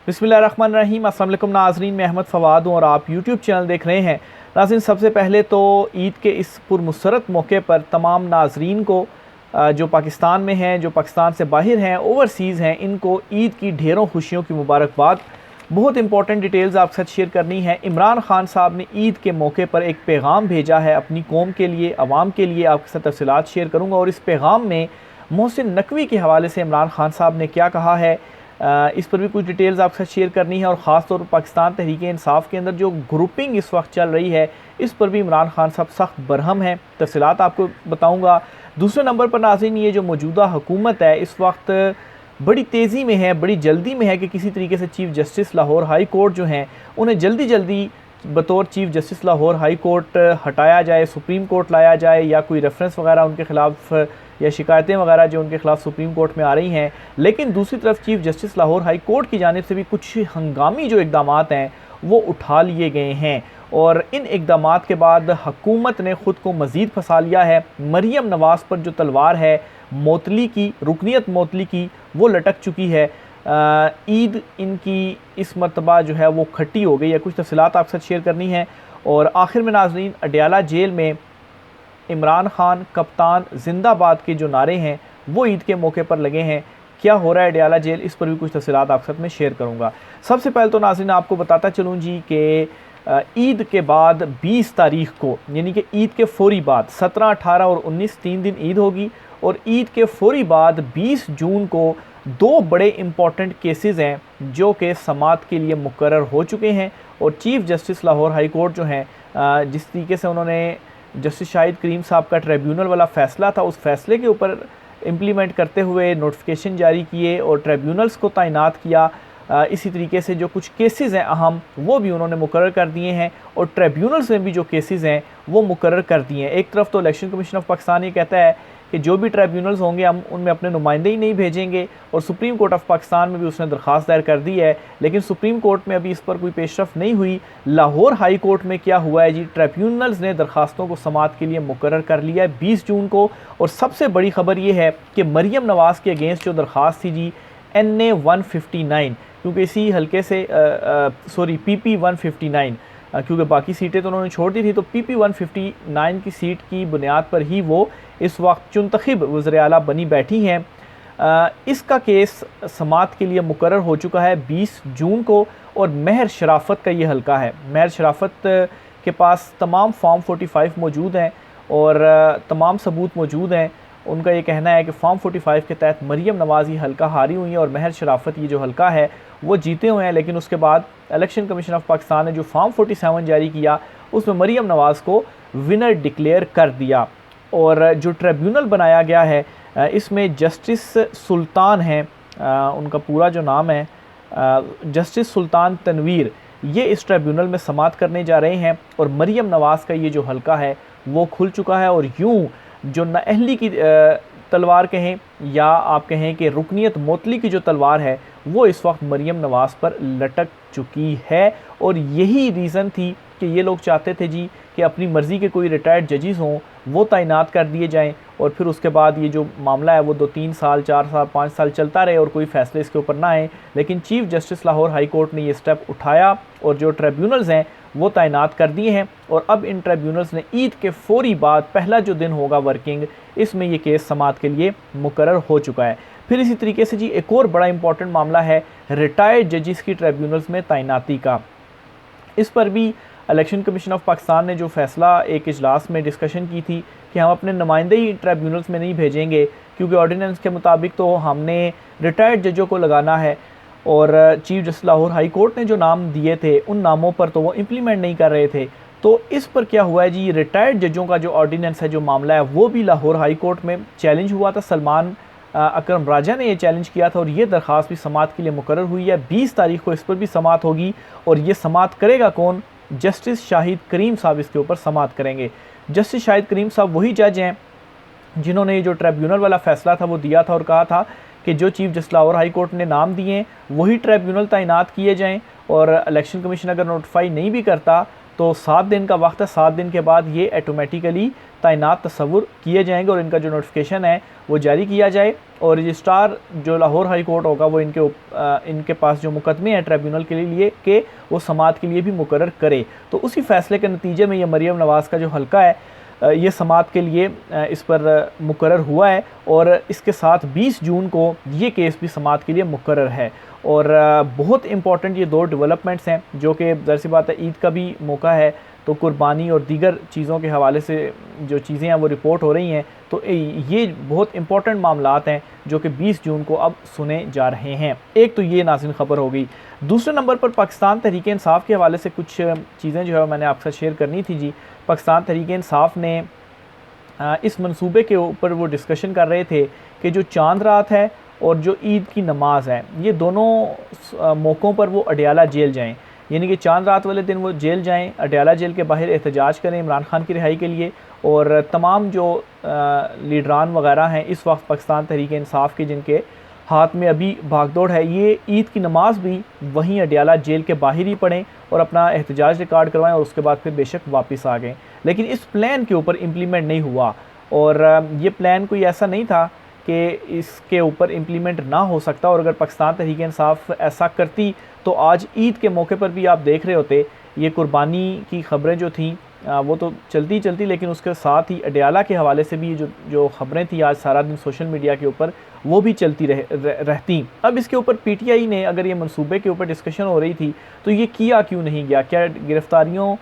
बिस्मिल्लाहिर्रहमानिर्रहीम। अस्सलाम वालेकुम नाज़रीन, मैं अहमद फ़वाद हूँ और आप यूट्यूब चैनल देख रहे हैं। नाज़रीन, सबसे पहले तो ईद के इस पुरमसरत मौके पर तमाम नाज़रीन को जो पाकिस्तान में हैं, जो पाकिस्तान से बाहर हैं, ओवरसीज़ हैं, इनको ईद की ढेरों खुशियों की मुबारकबाद। बहुत इंपॉर्टेंट डिटेल्स आपके साथ शेयर करनी है। इमरान खान साहब ने ईद के मौके पर एक पैगाम भेजा है अपनी कौम के लिए, आवाम के लिए। आपके साथ तफसीलात शेयर करूँगा और इस पैगाम में मोहसिन नकवी के हवाले से इमरान खान साहब ने क्या कहा है, इस पर भी कुछ डिटेल्स आपके साथ शेयर करनी है। और ख़ास तौर पर पाकिस्तान तहरीक इंसाफ के अंदर जो ग्रुपिंग इस वक्त चल रही है, इस पर भी इमरान खान साहब सख्त बरहम हैं। तफसीलात आपको बताऊँगा। दूसरे नंबर पर नाज़रीन, ये जो मौजूदा हुकूमत है इस वक्त बड़ी तेज़ी में है, बड़ी जल्दी में है कि किसी तरीके से chief justice Lahore high court जो हैं उन्हें जल्दी जल्दी बतौर chief justice Lahore high court हटाया जाए, सुप्रीम कोर्ट लाया जाए, या कोई रेफरेंस वगैरह उनके ख़िलाफ़ या शिकायतें वगैरह जो उनके ख़िलाफ़ सुप्रीम कोर्ट में आ रही हैं। लेकिन दूसरी तरफ chief justice Lahore high court की जानिब से भी कुछ हंगामी जो इक़दामात हैं वो उठा लिए गए हैं और इन इक़दामात के बाद हुकूमत ने ख़ुद को मज़ीद फंसा लिया है। मरीम नवाज़ पर जो तलवार है मोतली की, रुकनीत मोतली की, वो लटक चुकी है। ईद इनकी इस मरतबा जो है वो खट्टी हो गई है। कुछ तफसीलात आपके साथ शेयर करनी है। और आखिर में नाज़रीन, अडयाला जेल में इमरान खान कप्तान जिंदाबाद के जो नारे हैं वो ईद के मौके पर लगे हैं। क्या हो रहा है अडयाला जेल, इस पर भी कुछ तफसीलात आपके साथ में शेयर करूँगा। सबसे पहले तो नाज़रीन आपको बताता चलूँ जी कि ईद के बाद 20 तारीख को, यानी कि ईद के फ़ौरी बाद 17, 18 और 19 3 दिन ईद होगी। और ईद के फ़ौरी बाद 20 जून को दो बड़े इम्पॉर्टेंट केसेस हैं जो कि समात के लिए मुकर्रर हो चुके हैं। और chief justice Lahore high court जो हैं, जिस तरीके से उन्होंने जस्टिस शाहिद करीम साहब का ट्रिब्यूनल वाला फ़ैसला था, उस फैसले के ऊपर इम्प्लीमेंट करते हुए नोटिफिकेशन जारी किए और ट्रिब्यूनल्स को तैनात किया। इसी तरीके से जो कुछ केसेस हैं अहम, वो भी उन्होंने मुकर्रर कर दिए हैं और ट्रिब्यूनल्स में भी जो केसेस हैं वो मुकर्रर कर दिए हैं। एक तरफ तो इलेक्शन कमीशन ऑफ पाकिस्तान ये कहता है कि जो भी ट्रिब्यूनल्स होंगे हम उनमें अपने नुमाइंदे ही नहीं भेजेंगे, और सुप्रीम कोर्ट ऑफ पाकिस्तान में भी उसने दरख्वास्त दायर कर दी है। लेकिन सुप्रीम कोर्ट में अभी इस पर कोई पेशरफ नहीं हुई। लाहौर हाई कोर्ट में क्या हुआ है जी, ट्रिब्यूनल्स ने दरखास्तों को समात के लिए मुकर्रर कर लिया है 20 जून को। और सबसे बड़ी खबर ये है कि मरीम नवाज़ के अगेंस्ट जो दरख्वास्त थी जी NA 159, क्योंकि इसी हल्के से PP 159, क्योंकि बाकी सीटें तो उन्होंने छोड़ दी थी, तो PP 159 की सीट की बुनियाद पर ही वो इस वक्त चुनतखिब वज़ीर आला बनी बैठी हैं। इसका केस समात के लिए मुकर्रर हो चुका है 20 जून को। और महर शराफत का ये हल्का है। महर शराफत के पास तमाम फॉर्म 45 मौजूद हैं और तमाम सबूत मौजूद हैं। उनका ये कहना है कि फॉर्म 45 के तहत मरीम नवाज़ ये हल्का हारी हुई है और महर शराफत ये जो हल्का है वो जीते हुए हैं। लेकिन उसके बाद इलेक्शन कमीशन ऑफ पाकिस्तान ने जो फॉर्म 47 जारी किया उसमें मरीम नवाज़ को विनर डिक्लेयर कर दिया। और जो ट्रिब्यूनल बनाया गया है इसमें जस्टिस सुल्तान हैं, उनका पूरा जो नाम है जस्टिस सुल्तान तनवीर, ये इस ट्रिब्यूनल में समात करने जा रहे हैं। और मरीम नवाज़ का ये जो हल्का है वो खुल चुका है। और यूँ जो नाअहली की तलवार कहें या आप कहें कि रुकनीत मोतली की जो तलवार है वो इस वक्त मरीम नवाज़ पर लटक चुकी है। और यही रीज़न थी कि ये लोग चाहते थे जी कि अपनी मर्ज़ी के कोई रिटायर्ड जजेस हों वो तैनात कर दिए जाएं और फिर उसके बाद ये जो मामला है वो 2-3 साल, 4 साल, 5 साल चलता रहे और कोई फ़ैसले इसके ऊपर ना आए। लेकिन chief justice Lahore high court ने ये स्टेप उठाया और जो ट्रिब्यूनल्स हैं वो तैनात कर दिए हैं। और अब इन ट्रिब्यूनल्स ने ईद के फ़ौरी बाद पहला जो दिन होगा वर्किंग, इसमें ये केस समात के लिए मुकर्रर हो चुका है। फिर इसी तरीके से जी एक और बड़ा इंपॉर्टेंट मामला है रिटायर्ड जजेस की ट्रिब्यूनल्स में तैनाती का। इस पर भी इलेक्शन कमीशन ऑफ पाकिस्तान ने जो फ़ैसला एक इजलास में डिस्कशन की थी कि हम अपने नुमाइंदे ही ट्रिब्यूनल्स में नहीं भेजेंगे, क्योंकि ऑर्डिनेंस के मुताबिक तो हमने रिटायर्ड जजों को लगाना है। और chief justice Lahore high court ने जो नाम दिए थे उन नामों पर तो वो इम्प्लीमेंट नहीं कर रहे थे। तो इस पर क्या हुआ है जी, रिटायर्ड जजों का जो ऑर्डिनेंस है, जो मामला है, वो भी लाहौर हाई कोर्ट में चैलेंज हुआ था। सलमान अकरम राजा ने ये चैलेंज किया था और ये दरख्वास्त भी समात के लिए मुकर्रर हुई है। 20 तारीख को इस पर भी समात होगी। और ये समात करेगा कौन? जस्टिस शाहिद करीम साहब इसके ऊपर समात करेंगे। जस्टिस शाहिद करीम साहब वही जज हैं जिन्होंने ये जो ट्रिब्यूनल वाला फ़ैसला था वो दिया था और कहा था कि जो chief justice Lahore high court ने नाम दिए वही ट्रिब्यूनल तैनात किए जाएँ और इलेक्शन कमीशन अगर नोटिफाई नहीं भी करता तो 7 दिन का वक्त है, 7 दिन के बाद ये ऑटोमेटिकली तैनात तस्वुर किए जाएंगे और इनका जो नोटिफिकेशन है वो जारी किया जाए और रजिस्ट्रार जो लाहौर हाई कोर्ट होगा वो इनके पास जो मुकदमे हैं ट्रिब्यूनल के लिए कि वो समाअत के लिए भी मुकर्रर करे। तो उसी फैसले के नतीजे में ये मरियम नवाज़ का जो हल्का है ये समाअत के लिए इस पर मुकर्रर हुआ है और इसके साथ 20 जून को ये केस भी समाअत के लिए मुकर्रर है। और बहुत इंपॉर्टेंट ये 2 डेवलपमेंट्स हैं जो कि ज़ाहिर सी बात है ईद का भी मौका है, तो कुर्बानी और दीगर चीज़ों के हवाले से जो चीज़ें हैं वो रिपोर्ट हो रही हैं। तो ये बहुत इंपॉर्टेंट मामलात हैं जो कि 20 जून को अब सुने जा रहे हैं। एक तो ये नाज़रीन ख़बर हो गई। दूसरे नंबर पर पाकिस्तान तहरीक इंसाफ के हवाले से कुछ चीज़ें जो है मैंने आपसे शेयर करनी थी जी। पाकिस्तान तहरीक इंसाफ ने इस मंसूबे के ऊपर वो डिस्कशन कर रहे थे कि जो चांद रात है और जो ईद की नमाज़ है ये दोनों मौक़ों पर वो अडयाला जेल जाएं, यानी कि चांद रात वाले दिन वो जेल जाएं, अडयाला जेल के बाहर एहतजाज करें इमरान खान की रिहाई के लिए। और तमाम जो लीडरान वगैरह हैं इस वक्त पाकिस्तान तहरीक इंसाफ के जिनके हाथ में अभी भागदौड़ है, ये ईद की नमाज़ भी वहीं अडयाला जेल के बाहर ही पढ़ें और अपना एहतजाज रिकॉर्ड करवाएं और उसके बाद फिर बेशक वापस आ गए। लेकिन इस प्लान के ऊपर इम्प्लीमेंट नहीं हुआ और ये प्लान कोई ऐसा नहीं था कि इसके ऊपर इम्प्लीमेंट ना हो सकता। और अगर पाकिस्तान तहरीक इंसाफ ऐसा करती तो आज ईद के मौके पर भी आप देख रहे होते ये कुर्बानी की ख़बरें जो थीं वो तो चलती, लेकिन उसके साथ ही अडयाला के हवाले से भी जो ख़बरें थी आज सारा दिन सोशल मीडिया के ऊपर वो भी चलती रहती। अब इसके ऊपर पीटीआई ने, अगर ये मंसूबे के ऊपर डिस्कशन हो रही थी तो ये किया क्यों नहीं गया? क्या गिरफ्तारियों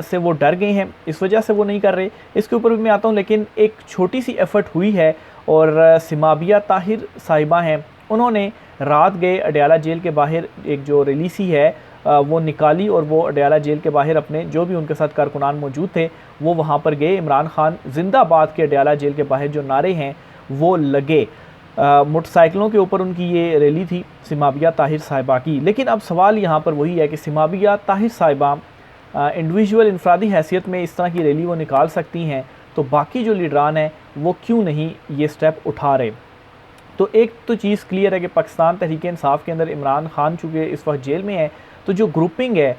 से वो डर गए हैं, इस वजह से वो नहीं कर रहे? इसके ऊपर भी मैं आता हूँ, लेकिन एक छोटी सी एफ़र्ट हुई है और सिमाबिया ताहिर साहिबा हैं, उन्होंने रात गए अडयाला जेल के बाहर एक जो रैली सी है वो निकाली और वो अडयाला जेल के बाहर अपने जो भी उनके साथ कारकुनान मौजूद थे वो वहाँ पर गए। इमरान खान जिंदाबाद के अडयाला जेल के बाहर जो नारे हैं वो लगे। मोटरसाइकिलों के ऊपर उनकी ये रैली थी सिमाबिया ताहिर साहिबा की। लेकिन अब सवाल यहाँ पर वही है कि सिमाबिया ताहिर साहिबा इंडिविजुअल इंफरादी हैसियत में इस तरह की रैली वो निकाल सकती हैं, तो बाकी जो लीडरान हैं वो क्यों नहीं ये स्टेप उठा रहे? तो एक तो चीज़ क्लियर है कि पाकिस्तान तहरीक इंसाफ के अंदर इमरान खान चूँकि इस वक्त जेल में है तो जो ग्रुपिंग है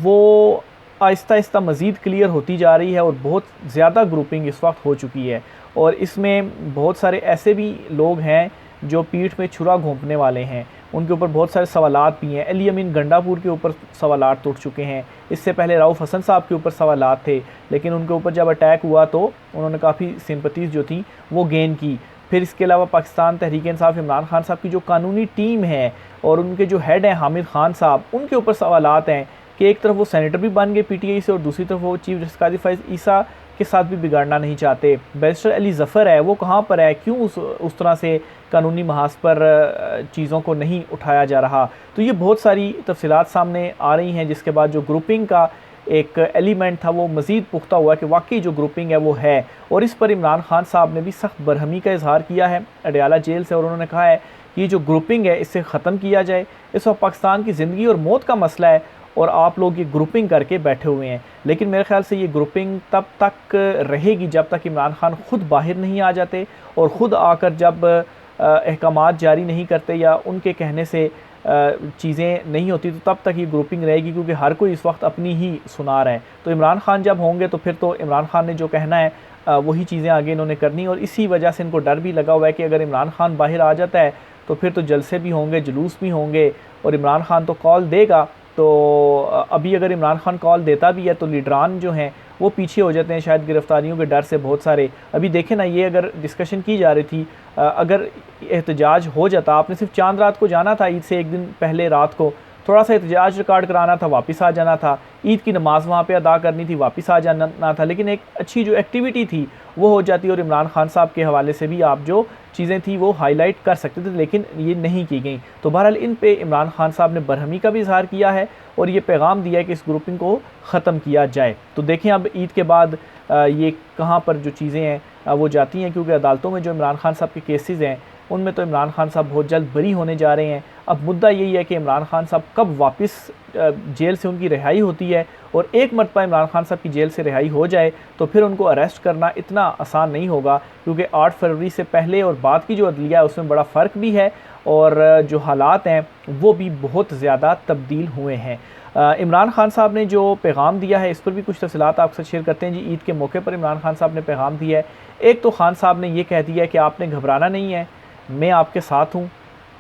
वो आहिस्ता आहिस्ता मज़ीद क्लियर होती जा रही है और बहुत ज़्यादा ग्रुपिंग इस वक्त हो चुकी है। और इसमें बहुत सारे ऐसे भी लोग हैं जो पीठ में छुरा घोंपने वाले हैं, उनके ऊपर बहुत सारे सवालात भी हैं। अली अमीन गंडापुर के ऊपर सवालात उठ चुके हैं, इससे पहले रऊफ़ हसन साहब के ऊपर सवालात थे, लेकिन उनके ऊपर जब अटैक हुआ तो उन्होंने काफ़ी सिंपतीज़ जो थी वो गेन की। फिर इसके अलावा पाकिस्तान तहरीक इंसाफ इमरान खान साहब की जो कानूनी टीम है और उनके जो हेड हैं हामिद खान साहब, उनके ऊपर सवालात हैं कि एक तरफ वो सेनेटर भी बन गए पीटीआई से और दूसरी तरफ वो चीफ जस्टिस काजी फैज़ ईसा के साथ भी बिगाड़ना नहीं चाहते। बैरिस्टर अली ज़फ़र है वो कहाँ पर है, क्यों उस तरह से कानूनी महाज पर चीज़ों को नहीं उठाया जा रहा? तो ये बहुत सारी तफसीलात सामने आ रही हैं, जिसके बाद जो ग्रुपिंग का एक एलिमेंट था वो मज़ीद पुख्ता हुआ कि वाकई जो ग्रुपिंग है वो है। और इस पर इमरान खान साहब ने भी सख्त बरहमी का इजहार किया है अडयाला जेल से और उन्होंने कहा है कि ये जो ग्रुपिंग है इससे ख़त्म किया जाए। इस वक्त पाकिस्तान की ज़िंदगी और मौत का मसला है और आप लोग ये ग्रुपिंग करके बैठे हुए हैं। लेकिन मेरे ख्याल से ये ग्रुपिंग तब तक रहेगी जब तक इमरान खान ख़ुद बाहर नहीं आ जाते और ख़ुद आकर जब अहकामात जारी नहीं करते या उनके कहने से चीज़ें नहीं होती, तो तब तक ये ग्रुपिंग रहेगी, क्योंकि हर कोई इस वक्त अपनी ही सुना रहा है। तो इमरान खान जब होंगे तो फिर तो इमरान खान ने जो कहना है वही चीज़ें आगे इन्होंने करनी, और इसी वजह से इनको डर भी लगा हुआ है कि अगर इमरान खान बाहर आ जाता है तो फिर तो जलसे भी होंगे, जुलूस भी होंगे और इमरान खान तो कॉल देगा। तो अभी अगर इमरान खान कॉल देता भी है तो लीडरान जो हैं वो पीछे हो जाते हैं शायद गिरफ्तारियों के डर से बहुत सारे। अभी देखें ना, ये अगर डिस्कशन की जा रही थी, अगर एहतजाज हो जाता, आपने सिर्फ चांद रात को जाना था, ईद से एक दिन पहले रात को थोड़ा सा एहतजाज रिकॉर्ड कराना था, वापस आ जाना था, ईद की नमाज़ वहाँ पे अदा करनी थी, वापस आ जाना था, लेकिन एक अच्छी जो एक्टिविटी थी वो हो जाती और इमरान खान साहब के हवाले से भी आप जो चीज़ें थी वो हाईलाइट कर सकते थे, लेकिन ये नहीं की गई। तो बहरहाल इन पे इमरान खान साहब ने बरहमी का भी इजहार किया है और ये पैगाम दिया है कि इस ग्रुपिंग को ख़त्म किया जाए। तो देखें अब ईद के बाद ये कहाँ पर जो चीज़ें हैं वो जाती हैं, क्योंकि अदालतों में जो इमरान खान साहब के केसेस हैं उनमें तो इमरान खान साहब बहुत जल्द बरी होने जा रहे हैं। अब मुद्दा यही है कि इमरान खान साहब कब वापस जेल से उनकी रिहाई होती है, और एक मरतबा इमरान खान साहब की जेल से रिहाई हो जाए तो फिर उनको अरेस्ट करना इतना आसान नहीं होगा, क्योंकि 8 फरवरी से पहले और बाद की जो अदलिया है उसमें बड़ा फ़र्क भी है और जो हालात हैं वो भी बहुत ज़्यादा तब्दील हुए हैं। इमरान खान साहब ने जो पैगाम दिया है इस पर भी कुछ तफसीलात आपसे शेयर करते हैं जी। ईद के मौके पर इमरान खान साहब ने पैगाम दिया है। एक तो खान साहब ने ये कह दिया है कि आपने घबराना नहीं है, मैं आपके साथ हूँ,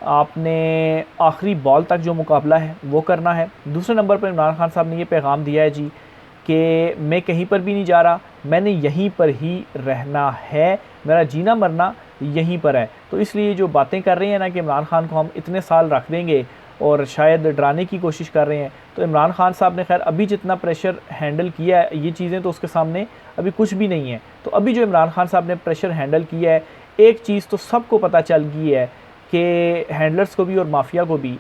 आपने आखिरी बॉल तक जो मुकाबला है वो करना है। दूसरे नंबर पर इमरान खान साहब ने ये पैगाम दिया है जी कि मैं कहीं पर भी नहीं जा रहा, मैंने यहीं पर ही रहना है, मेरा जीना मरना यहीं पर है। तो इसलिए जो बातें कर रहे हैं ना कि इमरान खान को हम इतने साल रख देंगे और शायद डराने की कोशिश कर रहे हैं, तो इमरान खान साहब ने खैर अभी जितना प्रेशर हैंडल किया है ये चीज़ें तो उसके सामने अभी कुछ भी नहीं है। तो अभी जो इमरान खान साहब ने प्रेशर हैंडल किया है, एक चीज़ तो सबको पता चल गई है कि हैंडलर्स को भी और माफिया को भी,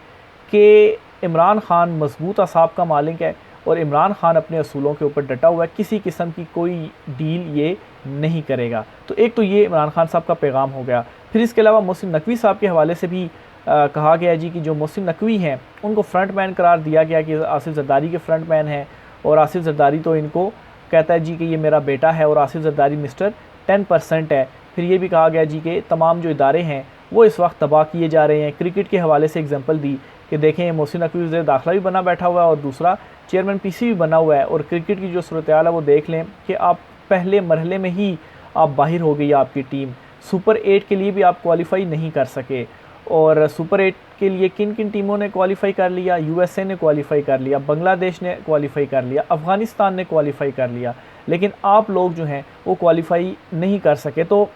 कि इमरान खान मजबूत असाब का मालिक है और इमरान खान अपने असूलों के ऊपर डटा हुआ है, किसी किस्म की कोई डील ये नहीं करेगा। तो एक तो ये इमरान खान साहब का पैगाम हो गया। फिर इसके अलावा मोहसिन नकवी साहब के हवाले से भी कहा गया जी कि जो मोहसिन नकवी हैं उनको फ्रंट मैन करार दिया गया कि आसिफ जरदारी के फ्रंट मैन हैं, और आसिफ जरदारी तो इनको कहता है जी कि ये मेरा बेटा है और आसिफ जरदारी मिस्टर 10% है। फिर ये भी कहा गया जी कि तमाम जो इदारे हैं वो इस वक्त तबाह किए जा रहे हैं। क्रिकेट के हवाले से एग्जांपल दी कि देखें मोहसिन नकवी वज़ीर दाखिला भी बना बैठा हुआ है और दूसरा चेयरमैन पीसी भी बना हुआ है, और क्रिकेट की जो सूरत हाल है वो देख लें कि आप पहले मरहले में ही आप बाहर हो गई आपकी टीम। सुपर 8 के लिए भी आप क्वालिफाई नहीं कर सके, और सुपर 8 के लिए किन किन टीमों ने क्वालिफाई कर लिया? यूएसए ने क्वालिफाई कर लिया, बांग्लादेश ने क्वालिफाई कर लिया, अफ़गानिस्तान ने क्वालिफाई कर लिया, लेकिन आप लोग जो हैं वो क्वालिफाई नहीं कर सके। तो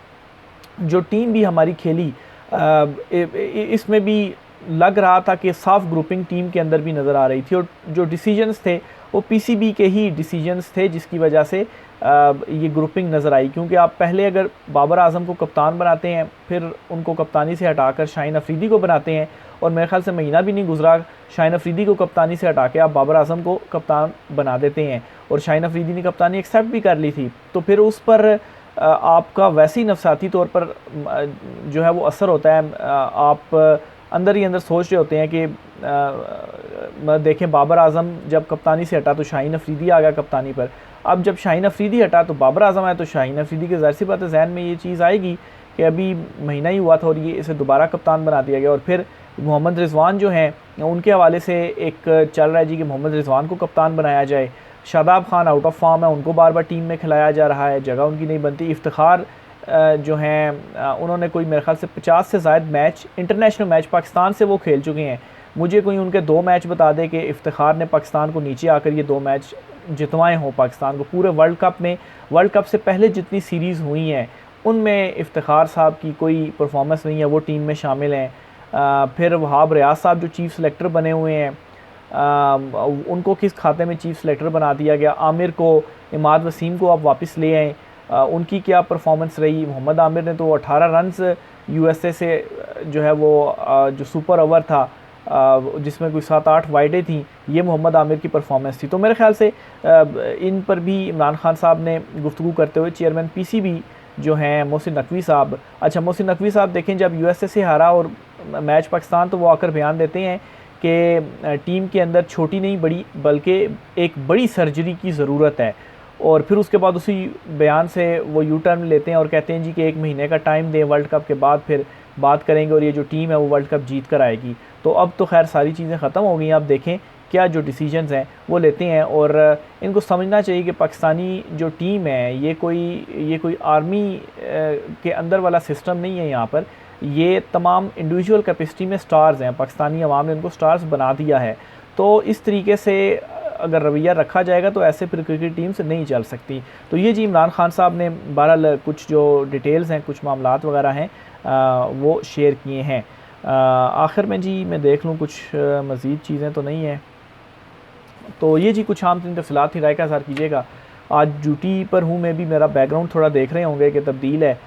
जो टीम भी हमारी खेली इसमें भी लग रहा था कि साफ ग्रुपिंग टीम के अंदर भी नज़र आ रही थी, और जो डिसीजंस थे वो पीसीबी के ही डिसीजंस थे जिसकी वजह से ये ग्रुपिंग नज़र आई। क्योंकि आप पहले अगर बाबर आजम को कप्तान बनाते हैं, फिर उनको कप्तानी से हटाकर शाहीन अफरीदी को बनाते हैं, और मेरे ख्याल से महीना भी नहीं गुजरा शाहीन अफरीदी को कप्तानी से हटा के आप बाबर आजम को कप्तान बना देते हैं, और शाहीन अफरीदी ने कप्तानी एक्सेप्ट भी कर ली थी। तो फिर उस पर आपका वैसे ही नफसाती तौर पर जो है वो असर होता है। आप अंदर ही अंदर सोच रहे होते हैं कि देखें बाबर आजम जब कप्तानी से हटा तो शाहीन अफरीदी आ गया कप्तानी पर, अब जब शाहीन अफरीदी हटा तो बाबर आजम आया, तो शाहीन अफरीदी के ज़ाहिर सी बात है जहन में ये चीज़ आएगी कि अभी महीना ही हुआ था और ये इसे दोबारा कप्तान बना दिया गया। और फिर मोहम्मद रिजवान जो हैं उनके हवाले से एक चल रहा है जी कि मोहम्मद रिजवान को कप्तान बनाया जाए। Shadab Khan out of form है, उनको बार बार टीम में खिलाया जा रहा है, जगह उनकी नहीं बनती। इफ्तिखार जो हैं उन्होंने कोई मेरे ख्याल से 50 से ज़ायद मैच इंटरनेशनल मैच पाकिस्तान से वो खेल चुके हैं। मुझे कोई उनके 2 मैच बता दे कि इफ्तिखार ने पाकिस्तान को नीचे आकर ये 2 मैच जितवाए हों पाकिस्तान को। पूरे वर्ल्ड कप में, वर्ल्ड कप से पहले जितनी सीरीज़ हुई हैं उनमें इफ्तिखार साहब की कोई परफॉर्मेंस नहीं है, वो टीम में शामिल हैं। फिर वहाब रियाज साहब जो चीफ़ सेलेक्टर बने हुए हैं, उनको किस खाते में चीफ़ सेलेक्टर बना दिया गया? आमिर को, इमाद वसीम को आप वापस ले आएँ, उनकी क्या परफॉर्मेंस रही? मोहम्मद आमिर ने तो 18 रन्स यूएसए से जो है वो जो सुपर ओवर था जिसमें कोई 7-8 वाइडें थी, ये मोहम्मद आमिर की परफॉर्मेंस थी। तो मेरे ख्याल से इन पर भी इमरान खान साहब ने गुफ्तगू करते हुए चेयरमैन पीसीबी जो हैं मोहसिन नकवी साहब, अच्छा मोहसिन नकवी साहब देखें जब यूएसए से हारा और मैच पाकिस्तान, तो वो आकर बयान देते हैं कि टीम के अंदर छोटी नहीं बड़ी बल्कि एक बड़ी सर्जरी की ज़रूरत है। और फिर उसके बाद उसी बयान से वो यू टर्न लेते हैं और कहते हैं जी कि 1 महीने का टाइम दें, वर्ल्ड कप के बाद फिर बात करेंगे और ये जो टीम है वो वर्ल्ड कप जीत कर आएगी। तो अब तो खैर सारी चीज़ें ख़त्म हो गई हैं, आप देखें क्या जो डिसीजंस हैं वो लेते हैं। और इनको समझना चाहिए कि पाकिस्तानी जो टीम है ये कोई आर्मी के अंदर वाला सिस्टम नहीं है। यहाँ पर ये तमाम इंडिविजुअल कैपेसिटी में स्टार्स हैं, पाकिस्तानी अवाम ने उनको स्टार्स बना दिया है। तो इस तरीके से अगर रवैया रखा जाएगा तो ऐसे फिर क्रिकेट टीम से नहीं चल सकती। तो ये जी इमरान खान साहब ने बहरहाल कुछ जो डिटेल्स हैं, कुछ मामलात वगैरह हैं वो शेयर किए हैं। आखिर में जी मैं देख लूँ कुछ मज़ीद चीज़ें तो नहीं हैं। तो ये जी कुछ आम तरीन तफसीलात थी, राय का इज़हार कीजिएगा। आज ड्यूटी पर हूँ मैं भी, मेरा बैकग्राउंड थोड़ा देख रहे होंगे कि तब्दील है।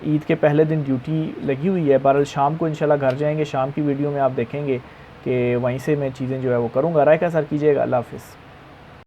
ईद के पहले दिन ड्यूटी लगी हुई है, बहरहाल शाम को इंशाल्लाह घर जाएंगे। शाम की वीडियो में आप देखेंगे कि वहीं से मैं चीज़ें जो है वो करूँगा। राय का इज़हार कीजिएगा। अल्लाह हाफ़िज़।